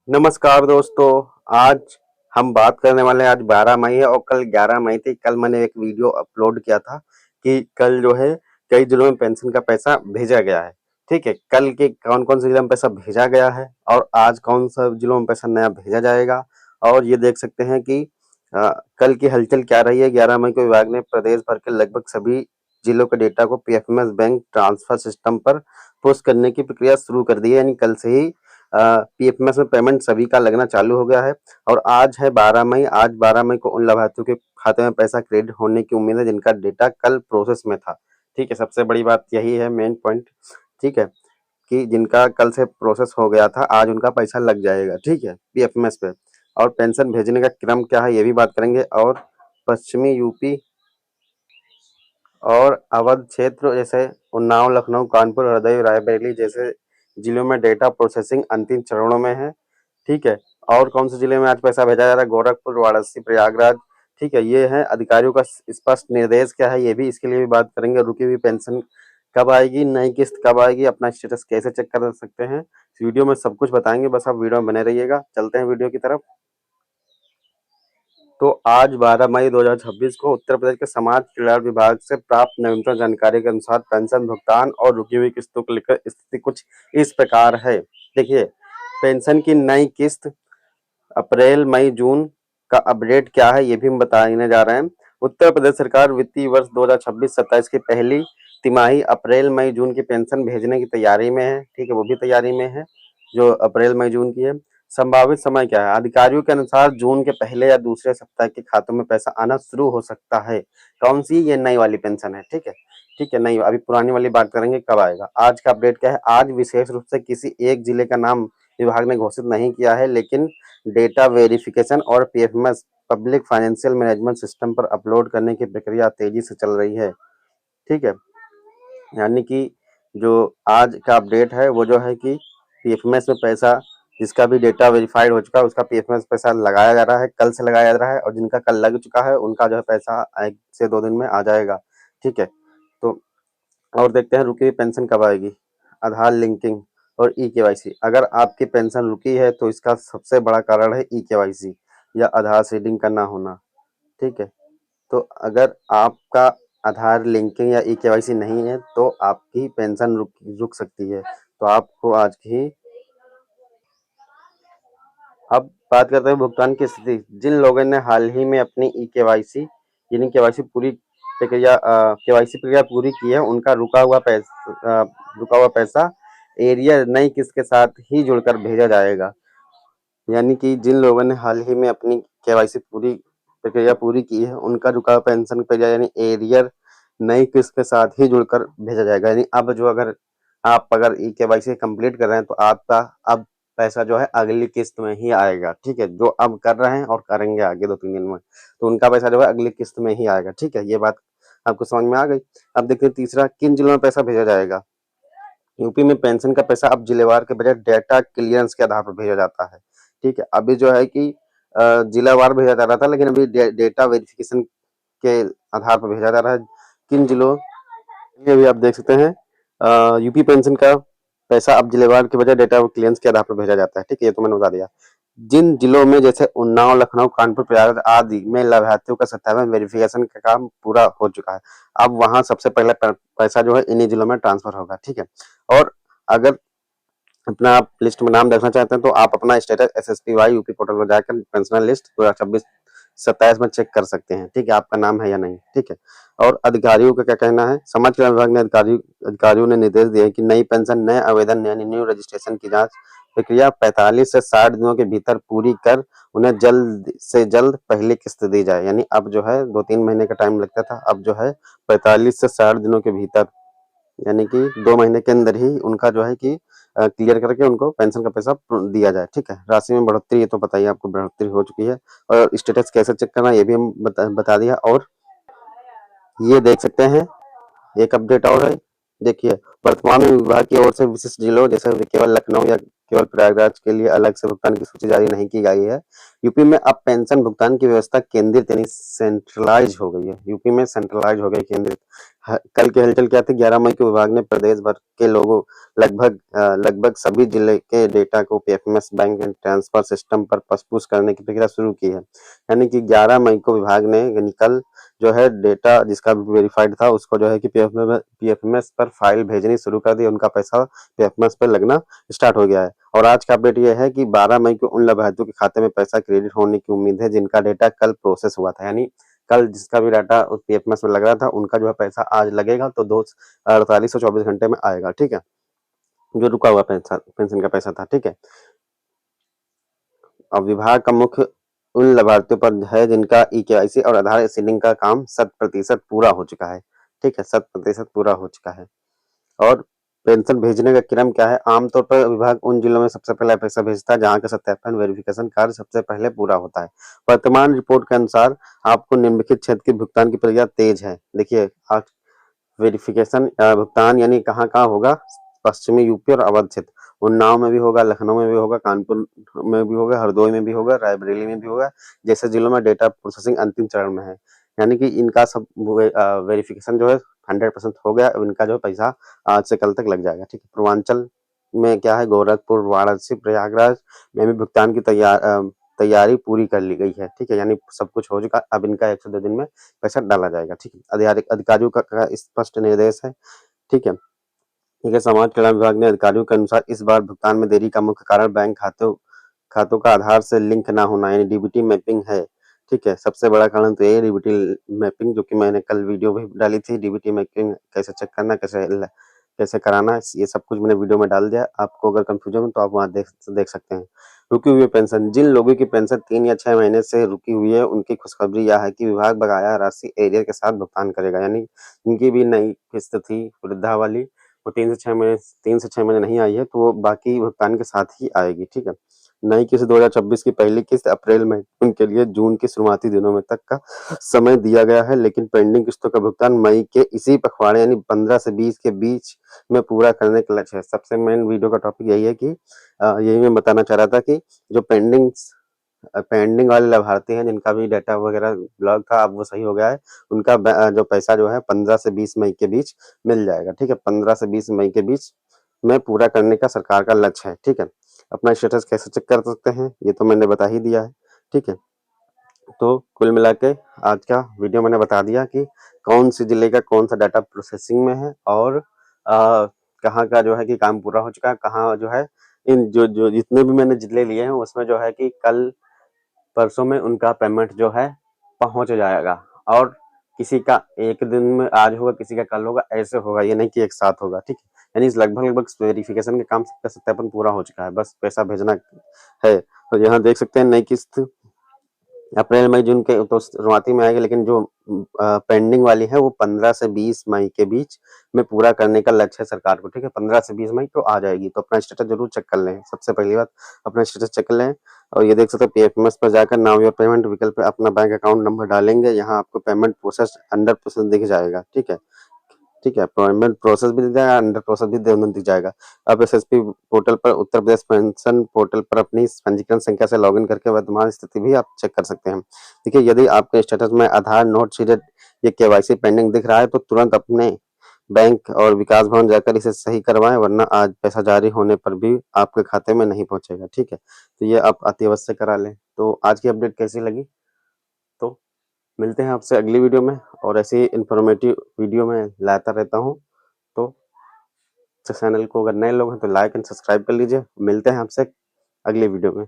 नमस्कार दोस्तों। आज हम बात करने वाले हैं। आज 12 मई है और कल 11 मई थी। कल मैंने एक वीडियो अपलोड किया था कि कल जो है कई जिलों में पेंशन का पैसा भेजा गया है। ठीक है, कल के कौन-कौन से जिलों में पैसा भेजा गया है और आज कौन सा जिलों में पैसा नया भेजा जाएगा। और ये देख सकते हैं कि कल की हलचल क्या रही है। 11 मई को विभाग ने प्रदेश भर के लगभग सभी जिलों के डेटा को पीएफएमएस बैंक ट्रांसफर सिस्टम पर पोस्ट करने की प्रक्रिया शुरू कर दी है। यानी कल से ही पीएफएमएस में पेमेंट सभी का लगना चालू हो गया है। और आज है 12 मई। आज 12 मई को उन लाभार्थियों के खाते में पैसा क्रेडिट होने की उम्मीद है जिनका डेटा कल प्रोसेस में था। ठीक है, सबसे बड़ी बात यही है, मेन पॉइंट। ठीक है, कि जिनका कल से प्रोसेस हो गया था आज उनका पैसा लग जाएगा। ठीक है, पीएफएमएस पे। और पेंशन भेजने का क्रम क्या है ये भी बात करेंगे। और पश्चिमी यूपी और अवध क्षेत्र जैसे उन्नाव, लखनऊ, कानपुर, हरदोई, रायबरेली जैसे जिलों में डेटा प्रोसेसिंग अंतिम चरणों में है। ठीक है, और कौन से जिले में आज पैसा भेजा जा रहा है? गोरखपुर, वाराणसी, प्रयागराज। ठीक है, ये है अधिकारियों का स्पष्ट निर्देश क्या है ये भी, इसके लिए भी बात करेंगे। रुकी हुई पेंशन कब आएगी, नई किस्त कब आएगी, अपना स्टेटस कैसे चेक कर सकते हैं, इस वीडियो में सब कुछ बताएंगे। बस आप वीडियो में बने रहिएगा। चलते हैं वीडियो की तरफ। तो आज 12 मई 2026 को उत्तर प्रदेश के समाज कल्याण विभाग से प्राप्त नवीनतम जानकारी के अनुसार पेंशन भुगतान और रुकी हुई किस्तों को लेकर स्थिति कुछ इस प्रकार है। देखिए, पेंशन की नई किस्त अप्रैल, मई, जून का अपडेट क्या है ये भी हम बताने जा रहे हैं। उत्तर प्रदेश सरकार वित्तीय वर्ष 2026-27 की पहली तिमाही अप्रैल, मई, जून की पेंशन भेजने की तैयारी में है। ठीक है, वो भी तैयारी में है जो अप्रैल, मई, जून की है। संभावित समय क्या है? अधिकारियों के अनुसार जून के पहले या दूसरे सप्ताह के खातों में पैसा आना शुरू हो सकता है। कौन सी? ये नई वाली पेंशन है। ठीक है, ठीक है, नहीं अभी पुरानी वाली बात करेंगे कब आएगा। आज का अपडेट क्या है? आज विशेष रूप से किसी एक जिले का नाम विभाग ने घोषित नहीं किया है, लेकिन डेटा वेरिफिकेशन और PFMS public financial management system पर अपलोड करने की प्रक्रिया तेजी से चल रही है। ठीक है, यानी कि जो आज का अपडेट है वो जो है कि पीएफएमएस में पैसा जिसका भी डेटा वेरीफाइड हो चुका है उसका पीएफएमएस पैसा लगाया जा रहा है, कल से लगाया जा रहा है। और जिनका कल लग चुका है उनका जो है पैसा 1 से 2 दिन में आ जाएगा। ठीक है, तो और देखते हैं रुकी हुई पेंशन कब आएगी। आधार लिंकिंग और ई केवाईसी। अगर आपकी पेंशन रुकी है तो इसका सबसे बड़ा कारण है ई केवाईसी या आधार सीडिंग का ना होना। ठीक है, तो अगर आपका आधार लिंकिंग या ई केवाईसी नहीं है तो आपकी पेंशन रुक सकती है। तो आपको आज की अब बात करते हैं भुगतान की स्थिति। जिन लोगों ने हाल ही में अपनी ई केवाईसी यानी केवाईसी प्रक्रिया पूरी की है उनका रुका हुआ पैसा एरियर नई किस्त के साथ ही जुड़कर भेजा जाएगा। यानी कि जिन लोगों ने हाल ही में अपनी केवाईसी प्रक्रिया पूरी की है उनका रुका हुआ पेंशन पैसा यानी एरियर नई किस्त के साथ ही जुड़कर भेजा जाएगा। यानी अब जो अगर ई केवाईसी कंप्लीट कर रहे हैं तो आपका अब पैसा जो है अगली किस्त में ही आएगा। ठीक है, जो अब कर रहे हैं और करेंगे आगे 2-3 दिन में तो उनका पैसा जो है अगली किस्त में ही आएगा। ठीक है, ये बात आपको समझ में आ गई। अब देखते हैं तीसरा, किन जिलों में पैसा भेजा जाएगा। यूपी में पेंशन का पैसा अब जिलेवार के बजाय डेटा क्लियरेंस के आधार पर भेजा जाता है। ठीक है, अभी जो है कि जिलावार भेजा जा रहा था लेकिन अभी डेटा वेरिफिकेशन के आधार पर भेजा जा रहा है। किन जिलों, ये भी आप देख सकते हैं। यूपी पेंशन का पैसा अब जिलेवार के बजाय डेटा क्लियरेंस के आधार पर भेजा जाता है। ठीक है, ये तो मैंने बता दिया। जिन जिलों में जैसे उन्नाव, लखनऊ, कानपुर, प्रयागराज आदि में लाभार्थियों का सत्यापन वेरिफिकेशन का काम पूरा हो चुका है, अब वहां सबसे पहले पैसा जो है इन्हीं जिलों में ट्रांसफर होगा। ठीक है, और अगर अपना आप लिस्ट में नाम देखना चाहते हैं तो आप अपना स्टेटस एसएसपीवाई यूपी पोर्टल पर जाकर पेंशनर लिस्ट 2026-27 में चेक कर सकते हैं। ठीक है, आपका नाम है या नहीं। ठीक है, और अधिकारियों का क्या कहना है? समाज कल्याण विभाग ने अधिकारियों ने निर्देश दिए कि नई पेंशन नए आवेदन यानी न्यू रजिस्ट्रेशन की जांच प्रक्रिया 45 से 60 दिनों के भीतर पूरी कर उन्हें जल्द से जल्द पहली किस्त दी जाए। यानी अब जो है 2-3 महीने का टाइम लगता था, अब जो है 45 से 60 दिनों के भीतर यानी कि 2 महीने के अंदर ही उनका जो है कि क्लियर करके उनको पेंशन का पैसा दिया जाए। ठीक है, राशि में बढ़ोतरी ये तो बताइए आपको बढ़ोतरी हो चुकी है। और स्टेटस कैसे चेक करना ये भी हम बता दिया। और ये देख सकते हैं एक अपडेट और है। देखिए, वर्तमान में विभाग की ओर से विशिष्ट जिलों जैसे केवल लखनऊ या केवल प्रयागराज के लिए अलग से भुगतान की सूची जारी नहीं की गई है। यूपी में अब पेंशन भुगतान की व्यवस्था केंद्रित यानी सेंट्रलाइज हो गई है। यूपी में सेंट्रलाइज हो गई, केंद्रित। कल की हलचल क्या थी? 11 मई को विभाग ने प्रदेश भर के लोगों लगभग सभी जिले के डेटा को PFMS bank and transfer system पर पुश करने की प्रक्रिया शुरू की है। यानी कि 11 मई को विभाग ने, यानी कल जो है, डेटा जिसका भी वेरीफाइड था उसको जो है कि पीएफएमएस पर फाइल भेजनी शुरू कर दी। उनका पैसा पीएफएमएस पर लगना स्टार्ट हो गया है। और आज का अपडेट यह है कि 12 मई को उन लाभार्थियों के खाते में पैसा क्रेडिट होने की उम्मीद है जिनका डेटा कल प्रोसेस हुआ था। यानी कल जिसका भी डाटा उस पीएफएमएस में लग रहा था उनका जो है पैसा आज लगेगा, तो 48 से 24 घंटे में आएगा। ठीक है, जो रुका हुआ पेंशन का पैसा था। ठीक है, अब विभाग का मुख्य उन लाभार्थियों पर है जिनका ईकेवाईसी और आधार सीडिंग का काम 100% पूरा हो चुका है। ठीक है, 100% पूरा हो चुका है। और पेंशन भेजने का क्रम क्या है? आमतौर पर विभाग उन जिलों में सबसे पहले पैसा भेजता है जहां का सत्यापन वेरिफिकेशन कार्य सबसे पहले पूरा होता है। वर्तमान रिपोर्ट के अनुसार आपको निम्नलिखित क्षेत्र की भुगतान की प्रक्रिया तेज है। देखिए, आज वेरिफिकेशन भुगतान यानी कहाँ होगा? पश्चिमी यूपी और अवध क्षेत्र। उन्नाव में भी होगा, लखनऊ में भी होगा, कानपुर में भी होगा, हरदोई में भी होगा, रायबरेली में भी होगा, जैसे जिलों में डेटा प्रोसेसिंग अंतिम चरण में है। यानी कि इनका सब वेरिफिकेशन जो है 100% हो गया। इनका जो पैसा आज से कल तक लग जाएगा। ठीक है, पूर्वांचल में क्या है? गोरखपुर, वाराणसी, प्रयागराज में भी भुगतान की तैयारी पूरी कर ली गई है। ठीक है, यानी सब कुछ हो चुका। अब इनका 102 दिन में पैसा डाला जाएगा। ठीक है, अधिकारियों का स्पष्ट निर्देश है। ठीक है, समाज कल्याण विभाग ने अधिकारियों के अनुसार इस बार भुगतान में देरी का मुख्य कारण बैंक खातों का आधार से लिंक ना होना यानी डीबीटी मैपिंग है। ठीक है, सबसे बड़ा कारण तो ये डीबीटी मैपिंग, जो कि मैंने कल वीडियो भी डाली थी। डीबीटी मैपिंग कैसे चेक करना, कैसे कराना, ये सब कुछ मैंने वीडियो में डाल दिया। आपको अगर कंफ्यूजन हो तो आप वहाँ देख सकते हैं। रुकी हुई पेंशन, जिन लोगों की पेंशन 3 या 6 महीने से रुकी हुई है उनकी खुशखबरी यह है कि विभाग बकाया राशि एरियर के साथ भुगतान करेगा। यानी उनकी भी नई किस्त थी वृद्धा वाली, वो 3 से 6 महीने नहीं आई है, तो वो बाकी भुगतान के साथ ही आएगी। ठीक है, नई किस्त 2024 की पहली किस्त अप्रैल में, उनके लिए जून के शुरुआती दिनों में तक का समय दिया गया है, लेकिन पेंडिंग किस्तों का भुगतान मई के इसी पखवाड़े यानी 15 से 20 के बीच में पूरा करने का लक्ष्य है। सबसे मेन वीडियो का टॉपिक यही है कि यही मैं बताना चाह रहा था कि जो पेंडिंग वाले लाभार्थी हैं जिनका भी डाटा वगैरह ब्लॉक था, अब वो सही हो गया है। उनका जो पैसा जो है 15 से 20 मई के बीच मिल जाएगा। ठीक है, 15 से 20 मई के बीच में पूरा करने का सरकार का लक्ष्य है। ठीक है, अपना स्टेटस कैसे चेक कर सकते हैं ये तो मैंने बता ही दिया है। ठीक है, तो कुल मिला के आज का वीडियो मैंने बता दिया कि कौन सी जिले का कौन सा डाटा प्रोसेसिंग में है और कहाँ का जो है कि काम पूरा हो चुका है, कहाँ जो है इन जो जितने भी मैंने जिले लिए हैं उसमें जो है कि कल परसों में उनका पेमेंट जो है पहुंच जाएगा। और किसी का एक दिन में आज होगा, किसी का कल होगा, ऐसे होगा, ये नहीं कि एक साथ होगा। ठीक है, यानी लगभग वेरिफिकेशन के काम सबका सत्यापन पूरा हो चुका है, बस पैसा भेजना है। तो यहाँ देख सकते हैं नई किस्त अप्रैल मई जून के तो शुरुआती में आएगी, लेकिन जो पेंडिंग वाली है वो 15 से 20 मई के बीच में पूरा करने का लक्ष्य है सरकार को। ठीक है, 15 से 20 मई को आ जाएगी। तो अपना स्टेटस जरूर चेक कर लें। सबसे पहली बात अपना स्टेटस चेक कर लें। और ये देख सकते हैं पीएफएमएस पर जाकर नाउ योर पेमेंट विकल्प पे अपना बैंक अकाउंट नंबर डालेंगे, यहाँ आपको पेमेंट प्रोसेस अंडर प्रोसेस दिख जाएगा। ठीक है, पेमेंट प्रोसेस भी दिख जाएगा, अंडर प्रोसेस भी दोनों दिख जाएगा। अब एसएसपी पोर्टल पर उत्तर प्रदेश पेंशन पोर्टल पर अपनी पंजीकरण संख्या से लॉगिन करके वर्तमान स्थिति भी आप चेक कर सकते हैं। देखिए, यदि आपके स्टेटस में आधार नोट सीडेड या केवाईसी पेंडिंग दिख रहा है तो तुरंत अपने बैंक और विकास भवन जाकर इसे सही करवाएं, वरना आज पैसा जारी होने पर भी आपके खाते में नहीं पहुंचेगा। ठीक है, तो ये आप अति अवश्य करा लें। तो आज की अपडेट कैसी लगी? तो मिलते हैं आपसे अगली वीडियो में, और ऐसे ही इंफॉर्मेटिव वीडियो में लाता रहता हूँ। तो चैनल को अगर नए लोग हैं तो लाइक एंड सब्सक्राइब कर लीजिए। मिलते हैं आपसे अगली वीडियो में।